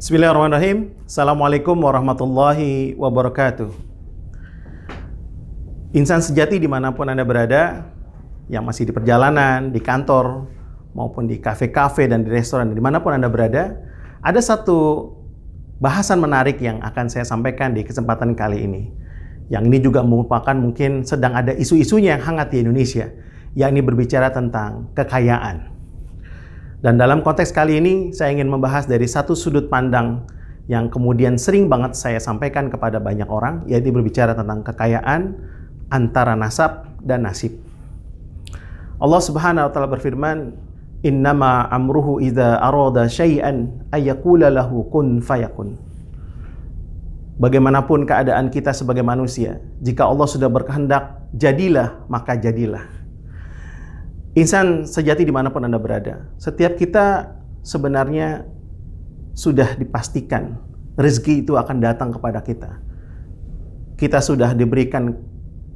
Bismillahirrahmanirrahim. Assalamualaikum warahmatullahi wabarakatuh. Insan sejati dimanapun Anda berada, yang masih di perjalanan, di kantor, maupun di kafe-kafe dan di restoran, dimanapun Anda berada, ada satu bahasan menarik yang akan saya sampaikan di kesempatan kali ini. Yang ini juga merupakan mungkin sedang ada isu-isunya yang hangat di Indonesia, yakni berbicara tentang kekayaan. Dan dalam konteks kali ini, saya ingin membahas dari satu sudut pandang yang kemudian sering banget saya sampaikan kepada banyak orang, yaitu berbicara tentang kekayaan antara nasab dan nasib. Allah Subhanahu wa taala berfirman, "Innama amruhu idza arada syai'an ayyaqula lahu kun fayakun." Bagaimanapun keadaan kita sebagai manusia, jika Allah sudah berkehendak, jadilah, maka jadilah. Insan sejati dimanapun Anda berada, setiap kita sebenarnya sudah dipastikan rezeki itu akan datang kepada kita. Kita sudah diberikan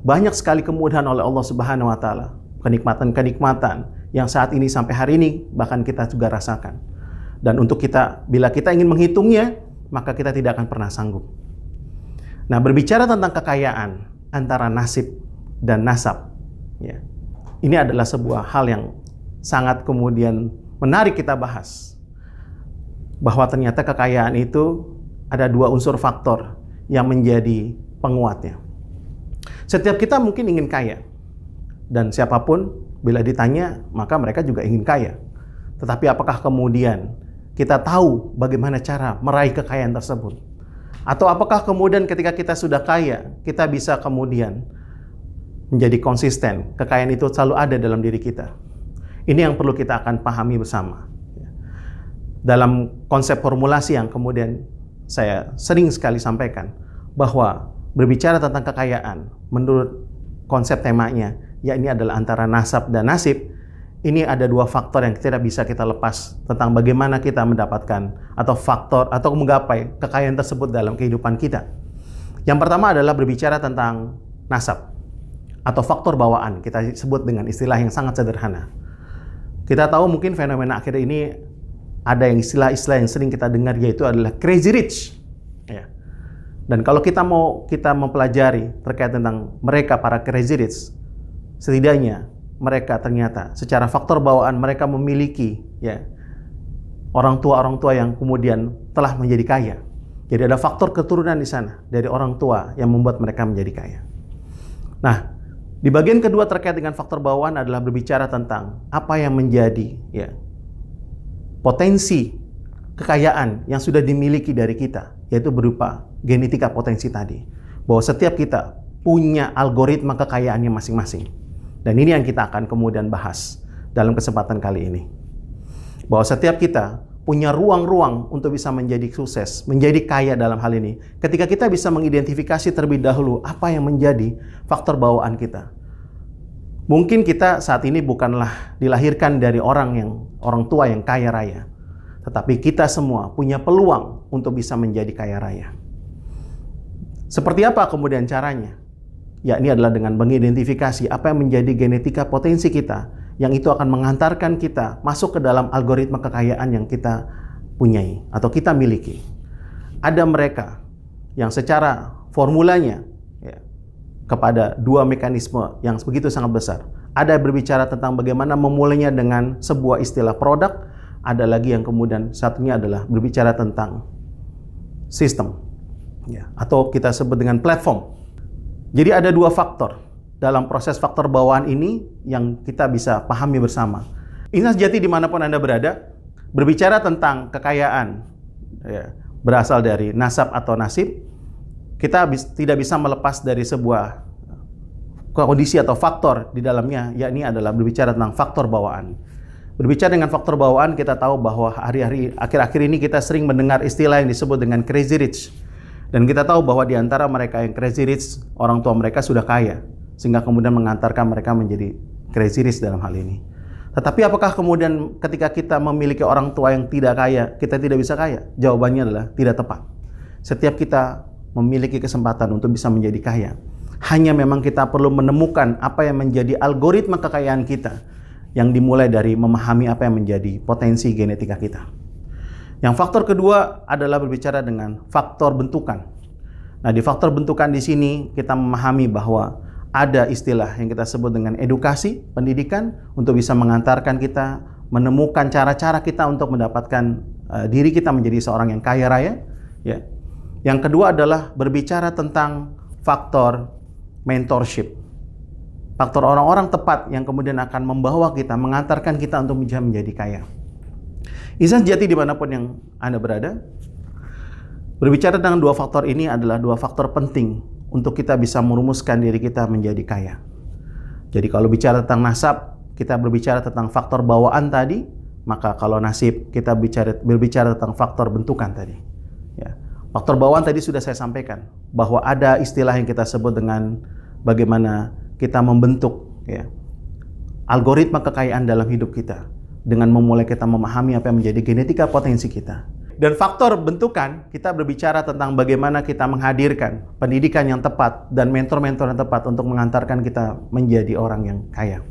banyak sekali kemudahan oleh Allah Subhanahu wa taala, kenikmatan-kenikmatan yang saat ini sampai hari ini bahkan kita juga rasakan. Dan untuk kita, bila kita ingin menghitungnya, maka kita tidak akan pernah sanggup. Nah, berbicara tentang kekayaan antara nasib dan nasab, ya. Ini adalah sebuah hal yang sangat kemudian menarik kita bahas. Bahwa ternyata kekayaan itu ada dua unsur faktor yang menjadi penguatnya. Setiap kita mungkin ingin kaya. Dan siapapun bila ditanya, maka mereka juga ingin kaya. Tetapi apakah kemudian kita tahu bagaimana cara meraih kekayaan tersebut? Atau apakah kemudian ketika kita sudah kaya, kita bisa kemudian menjadi konsisten, kekayaan itu selalu ada dalam diri kita. Ini yang perlu kita akan pahami bersama. Dalam konsep formulasi yang kemudian saya sering sekali sampaikan, bahwa berbicara tentang kekayaan, menurut konsep temanya, yakni adalah antara nasab dan nasib, ini ada dua faktor yang tidak bisa kita lepas tentang bagaimana kita mendapatkan atau faktor atau menggapai kekayaan tersebut dalam kehidupan kita. Yang pertama adalah berbicara tentang nasab atau faktor bawaan, kita sebut dengan istilah yang sangat sederhana. Kita tahu mungkin fenomena akhir ini ada yang istilah-istilah yang sering kita dengar, yaitu adalah crazy rich. Ya. Dan kalau kita mempelajari terkait tentang mereka para crazy rich, setidaknya mereka ternyata secara faktor bawaan mereka memiliki ya orang tua yang kemudian telah menjadi kaya. Jadi ada faktor keturunan di sana dari orang tua yang membuat mereka menjadi kaya. Nah, di bagian kedua terkait dengan faktor bawaan adalah berbicara tentang apa yang menjadi ya potensi kekayaan yang sudah dimiliki dari kita, yaitu berupa genetika potensi tadi. Bahwa setiap kita punya algoritma kekayaannya masing-masing. Dan ini yang kita akan kemudian bahas dalam kesempatan kali ini. Bahwa setiap kita punya ruang-ruang untuk bisa menjadi sukses, menjadi kaya dalam hal ini. Ketika kita bisa mengidentifikasi terlebih dahulu apa yang menjadi faktor bawaan kita. Mungkin kita saat ini bukanlah dilahirkan dari orang tua yang kaya raya. Tetapi kita semua punya peluang untuk bisa menjadi kaya raya. Seperti apa kemudian caranya? Yakni adalah dengan mengidentifikasi apa yang menjadi genetika potensi kita, yang itu akan mengantarkan kita masuk ke dalam algoritma kekayaan yang kita punyai atau kita miliki. Ada mereka yang secara formulanya ya, kepada dua mekanisme yang begitu sangat besar. Ada berbicara tentang bagaimana memulainya dengan sebuah istilah produk, ada lagi yang kemudian satunya adalah berbicara tentang sistem ya, atau kita sebut dengan platform. Jadi ada dua faktor dalam proses faktor bawaan ini yang kita bisa pahami bersama. Insan sejati dimanapun Anda berada, berbicara tentang kekayaan ya, berasal dari nasab atau nasib, kita tidak bisa melepas dari sebuah kondisi atau faktor di dalamnya, yakni adalah berbicara tentang faktor bawaan. Berbicara dengan faktor bawaan, kita tahu bahwa hari-hari akhir-akhir ini kita sering mendengar istilah yang disebut dengan crazy rich. Dan kita tahu bahwa di antara mereka yang crazy rich, orang tua mereka sudah kaya, sehingga kemudian mengantarkan mereka menjadi crazy rich dalam hal ini. Tetapi apakah kemudian ketika kita memiliki orang tua yang tidak kaya, kita tidak bisa kaya? Jawabannya adalah tidak tepat. Setiap kita memiliki kesempatan untuk bisa menjadi kaya. Hanya memang kita perlu menemukan apa yang menjadi algoritma kekayaan kita, yang dimulai dari memahami apa yang menjadi potensi genetika kita. Yang faktor kedua adalah berbicara dengan faktor bentukan. Nah, di faktor bentukan di sini kita memahami bahwa ada istilah yang kita sebut dengan edukasi, pendidikan, untuk bisa mengantarkan kita menemukan cara-cara kita untuk mendapatkan diri kita menjadi seorang yang kaya raya. Ya. Yang kedua adalah berbicara tentang faktor mentorship. Faktor orang-orang tepat yang kemudian akan membawa kita, mengantarkan kita untuk menjadi kaya. Insan sejati dimanapun yang Anda berada, berbicara tentang dua faktor ini adalah dua faktor penting untuk kita bisa merumuskan diri kita menjadi kaya. Jadi kalau bicara tentang nasab, kita berbicara tentang faktor bawaan tadi, maka kalau nasib, kita berbicara tentang faktor bentukan tadi. Ya. Faktor bawaan tadi sudah saya sampaikan, bahwa ada istilah yang kita sebut dengan bagaimana kita membentuk ya, algoritma kekayaan dalam hidup kita dengan memulai kita memahami apa yang menjadi genetika potensi kita. Dan faktor bentukan, kita berbicara tentang bagaimana kita menghadirkan pendidikan yang tepat dan mentor-mentor yang tepat untuk mengantarkan kita menjadi orang yang kaya.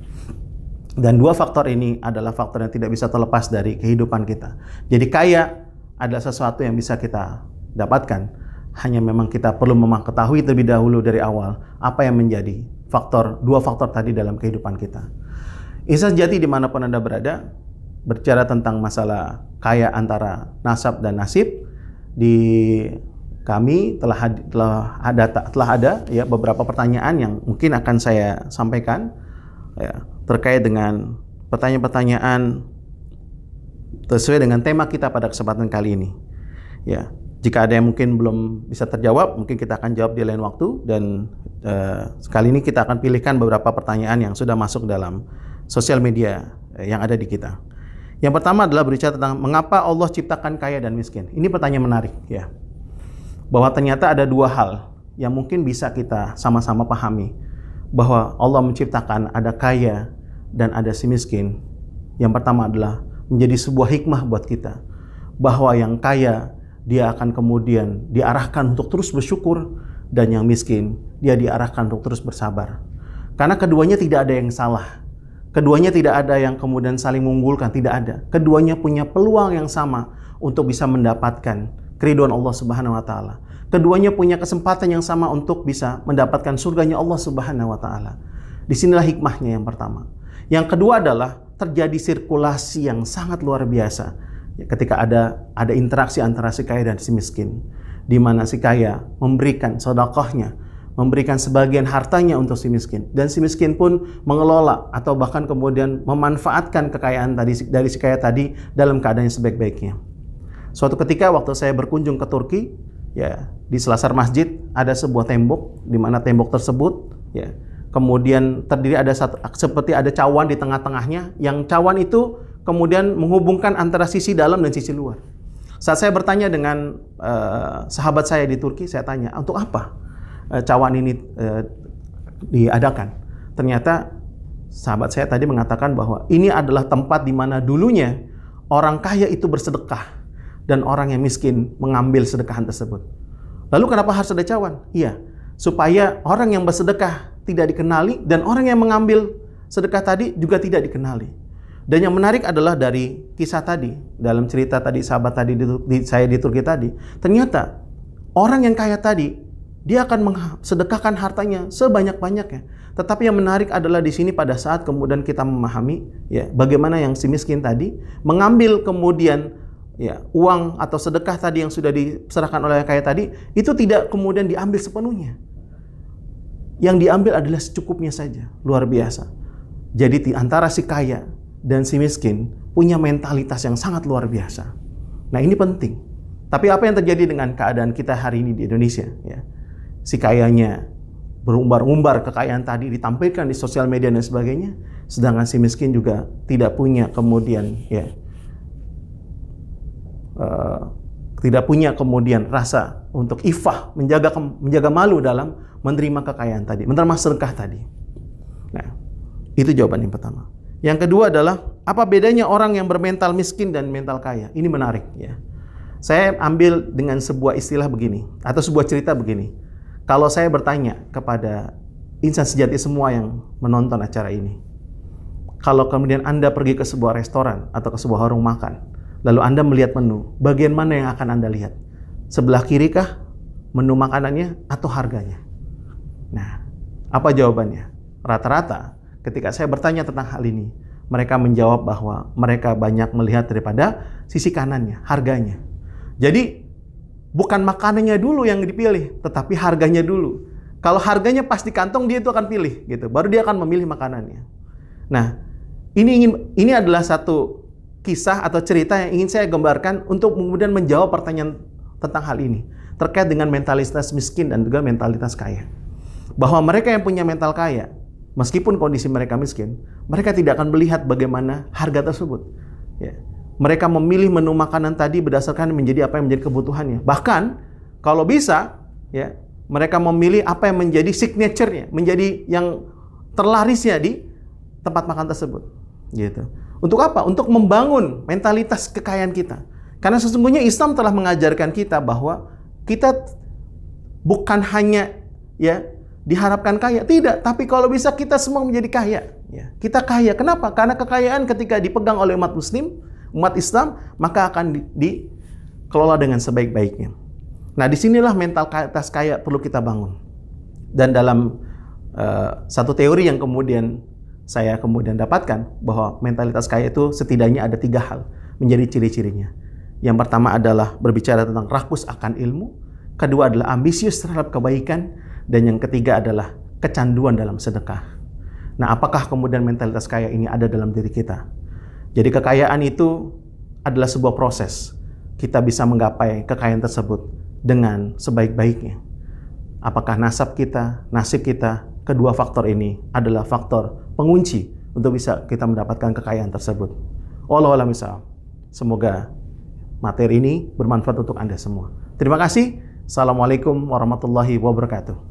Dan dua faktor ini adalah faktor yang tidak bisa terlepas dari kehidupan kita. Jadi kaya adalah sesuatu yang bisa kita dapatkan. Hanya memang kita perlu ketahui terlebih dahulu dari awal apa yang menjadi dua faktor tadi dalam kehidupan kita. Insan sejati dimanapun Anda berada, berbicara tentang masalah kaya antara nasab dan nasib, di kami telah ada ya beberapa pertanyaan yang mungkin akan saya sampaikan ya, terkait dengan pertanyaan-pertanyaan sesuai dengan tema kita pada kesempatan kali ini. Ya, jika ada yang mungkin belum bisa terjawab, mungkin kita akan jawab di lain waktu. Dan kali ini kita akan pilihkan beberapa pertanyaan yang sudah masuk dalam sosial media yang ada di kita. Yang pertama adalah berbicara tentang mengapa Allah ciptakan kaya dan miskin. Ini pertanyaan menarik ya. Bahwa ternyata ada dua hal yang mungkin bisa kita sama-sama pahami. Bahwa Allah menciptakan ada kaya dan ada si miskin. Yang pertama adalah menjadi sebuah hikmah buat kita. Bahwa yang kaya dia akan kemudian diarahkan untuk terus bersyukur, dan yang miskin dia diarahkan untuk terus bersabar. Karena keduanya tidak ada yang salah. Keduanya tidak ada yang kemudian saling mengunggulkan, tidak ada. Keduanya punya peluang yang sama untuk bisa mendapatkan keridhaan Allah Subhanahu wa taala. Keduanya punya kesempatan yang sama untuk bisa mendapatkan surganya Allah Subhanahu wa taala. Disinilah hikmahnya yang pertama. Yang kedua adalah terjadi sirkulasi yang sangat luar biasa ketika ada interaksi antara si kaya dan si miskin, di mana si kaya memberikan sedekahnya, memberikan sebagian hartanya untuk si miskin, dan si miskin pun mengelola atau bahkan kemudian memanfaatkan kekayaan dari si kaya tadi dalam keadaan yang sebaik-baiknya. Suatu ketika waktu saya berkunjung ke Turki, ya, di selasar masjid ada sebuah tembok, di mana tembok tersebut ya kemudian terdiri seperti ada cawan di tengah-tengahnya, yang cawan itu kemudian menghubungkan antara sisi dalam dan sisi luar. Saat saya bertanya dengan sahabat saya di Turki, saya tanya, untuk apa cawan ini diadakan? Ternyata sahabat saya tadi mengatakan bahwa ini adalah tempat di mana dulunya orang kaya itu bersedekah dan orang yang miskin mengambil sedekahan tersebut. Lalu kenapa harus ada cawan? Iya, supaya orang yang bersedekah tidak dikenali dan orang yang mengambil sedekah tadi juga tidak dikenali. Dan yang menarik adalah dari kisah tadi, dalam cerita tadi sahabat tadi saya di Turki tadi, ternyata orang yang kaya tadi dia akan sedekahkan hartanya sebanyak-banyaknya. Tetapi yang menarik adalah di sini pada saat kemudian kita memahami ya bagaimana yang si miskin tadi mengambil kemudian ya uang atau sedekah tadi yang sudah diserahkan oleh yang kaya tadi, itu tidak kemudian diambil sepenuhnya. Yang diambil adalah secukupnya saja. Luar biasa. Jadi di antara si kaya dan si miskin punya mentalitas yang sangat luar biasa. Nah, ini penting. Tapi apa yang terjadi dengan keadaan kita hari ini di Indonesia? Ya, si kayanya berumbar-umbar kekayaan tadi ditampilkan di sosial media dan sebagainya, sedangkan si miskin juga tidak punya kemudian ya tidak punya kemudian rasa untuk ifah, menjaga malu dalam menerima kekayaan tadi, menerima sedekah tadi. Nah, itu jawaban yang pertama. Yang kedua adalah apa bedanya orang yang bermental miskin dan mental kaya? Ini menarik ya. Saya ambil dengan sebuah istilah begini atau sebuah cerita begini. Kalau saya bertanya kepada insan sejati semua yang menonton acara ini, kalau kemudian Anda pergi ke sebuah restoran atau ke sebuah warung makan, Lalu Anda melihat menu, bagian mana yang akan Anda lihat? Sebelah kiri kah menu makanannya atau harganya? Nah, apa jawabannya? Rata-rata ketika saya bertanya tentang hal ini, mereka menjawab bahwa mereka banyak melihat daripada sisi kanannya, harganya. Jadi, bukan makanannya dulu yang dipilih, tetapi harganya dulu. Kalau harganya pas di kantong, dia itu akan pilih, gitu. Baru dia akan memilih makanannya. Nah, ini adalah satu kisah atau cerita yang ingin saya gambarkan untuk kemudian menjawab pertanyaan tentang hal ini terkait dengan mentalitas miskin dan juga mentalitas kaya. Bahwa mereka yang punya mental kaya, meskipun kondisi mereka miskin, mereka tidak akan melihat bagaimana harga tersebut. Ya. Mereka memilih menu makanan tadi berdasarkan menjadi apa yang menjadi kebutuhannya. Bahkan kalau bisa, ya, mereka memilih apa yang menjadi signature-nya, menjadi yang terlarisnya di tempat makan tersebut. Gitu. Untuk apa? Untuk membangun mentalitas kekayaan kita. Karena sesungguhnya Islam telah mengajarkan kita bahwa kita bukan hanya ya diharapkan kaya, tidak, tapi kalau bisa kita semua menjadi kaya. Ya. Kita kaya. Kenapa? Karena kekayaan ketika dipegang oleh umat Muslim, umat Islam, maka akan dikelola dengan sebaik-baiknya. Nah, disinilah mentalitas kaya perlu kita bangun. Dan dalam satu teori yang kemudian saya dapatkan, bahwa mentalitas kaya itu setidaknya ada 3 hal menjadi ciri-cirinya. Yang pertama adalah berbicara tentang rakus akan ilmu, kedua adalah ambisius terhadap kebaikan, dan yang ketiga adalah kecanduan dalam sedekah. Nah, apakah kemudian mentalitas kaya ini ada dalam diri kita? Jadi kekayaan itu adalah sebuah proses. Kita bisa menggapai kekayaan tersebut dengan sebaik-baiknya. Apakah nasib kita, kedua faktor ini adalah faktor pengunci untuk bisa kita mendapatkan kekayaan tersebut. Wallahu a'lam bishawab. Semoga materi ini bermanfaat untuk Anda semua. Terima kasih. Assalamualaikum warahmatullahi wabarakatuh.